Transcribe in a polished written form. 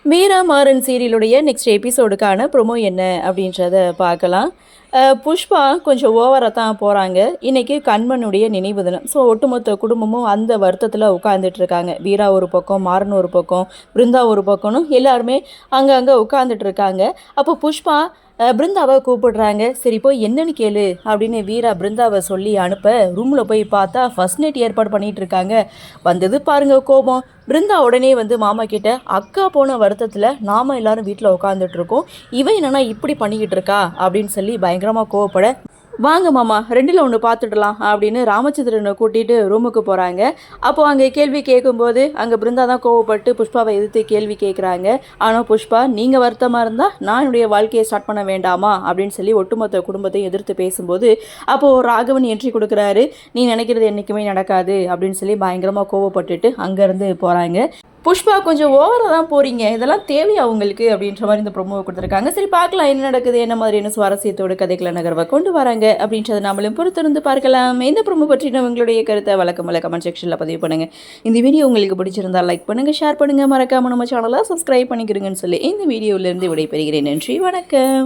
Meera Maran சீரியலுடைய next எபிசோடுக்கான promo என்ன அப்படின்றத பார்க்கலாம். புஷ்பா கொஞ்சம் ஓவராக தான் போகிறாங்க. இன்றைக்கி கண்மனுடைய நினைவு தினம். ஸோ ஒட்டுமொத்த குடும்பமும் அந்த வருத்தத்தில் உட்காந்துட்டு இருக்காங்க. வீரா ஒரு பக்கம், மாறன் ஒரு பக்கம், பிருந்தா ஒரு பக்கம்னு எல்லாருமே அங்கங்கே உட்காந்துட்டு இருக்காங்க. அப்போ புஷ்பா பிருந்தாவை கூப்பிடுறாங்க. சரி போய் என்னன்னு கேளு அப்படின்னு வீரா பிருந்தாவை சொல்லி அனுப்ப ரூமில் போய் பார்த்தா ஃபர்ஸ்ட் நைட் ஏற்பாடு பண்ணிகிட்டு இருக்காங்க. வந்தது பாருங்க கோபம். பிருந்தா உடனே வந்து மாமா கிட்ட, அக்கா போன வருத்தத்தில் நாம் எல்லாரும் வீட்டில் உட்காந்துட்டு இருக்கோம், இவன் என்னன்னா இப்படி பண்ணிக்கிட்டு இருக்கா அப்படின்னு சொல்லி பயங்கரமாக கோவப்பட, வாங்க மாமா ரெண்டில் ஒன்று பார்த்துடலாம் அப்படின்னு ராமச்சந்திரனை கூட்டிகிட்டு ரூமுக்கு போகிறாங்க. அப்போது அங்கே கேள்வி கேட்கும்போது அங்கே பிருந்தா தான் கோவப்பட்டு புஷ்பாவை எதிர்த்து கேள்வி கேட்குறாங்க. ஆனால் புஷ்பா, நீங்கள் வருத்தமாக இருந்தால் நான் என்னுடைய வாழ்க்கையை ஸ்டார்ட் பண்ண வேண்டாமா அப்படின்னு சொல்லி ஒட்டுமொத்த குடும்பத்தையும் எதிர்த்து பேசும்போது அப்போது ராகவன் என்ட்ரி கொடுக்குறாரு. நீ நினைக்கிறது என்றைக்குமே நடக்காது அப்படின்னு சொல்லி பயங்கரமாக கோவப்பட்டுட்டு அங்கேருந்து போகிறாங்க. புஷ்பா கொஞ்சம் ஓவராக தான் போகிறீங்க, இதெல்லாம் தேவையா உங்களுக்கு அப்படின்ற மாதிரி இந்த ப்ரொமோவை கொடுத்துருக்காங்க. சரி பார்க்கலாம் என்ன நடக்குது, என்ன மாதிரியான சுவாரஸ்யத்தோடு கதைகளை நகர்வை கொண்டு வராங்க அப்படின்றத நம்மளும் பொறுத்திருந்து பார்க்கலாம். இந்த ப்ரொமோ பற்றின உங்களுடைய கருத்தை வழக்கமாக கமெண்ட் செக்ஷனில் பதிவு பண்ணுங்கள். இந்த வீடியோ உங்களுக்கு பிடிச்சிருந்தால் லைக் பண்ணுங்கள், ஷேர் பண்ணுங்கள், மறக்காமல் நம்ம சேனலை சப்ஸ்கிரைப் பண்ணிக்கிறீங்கன்னு சொல்லி இந்த வீடியோவிலேருந்து விடைபெறுகிறேன். நன்றி, வணக்கம்.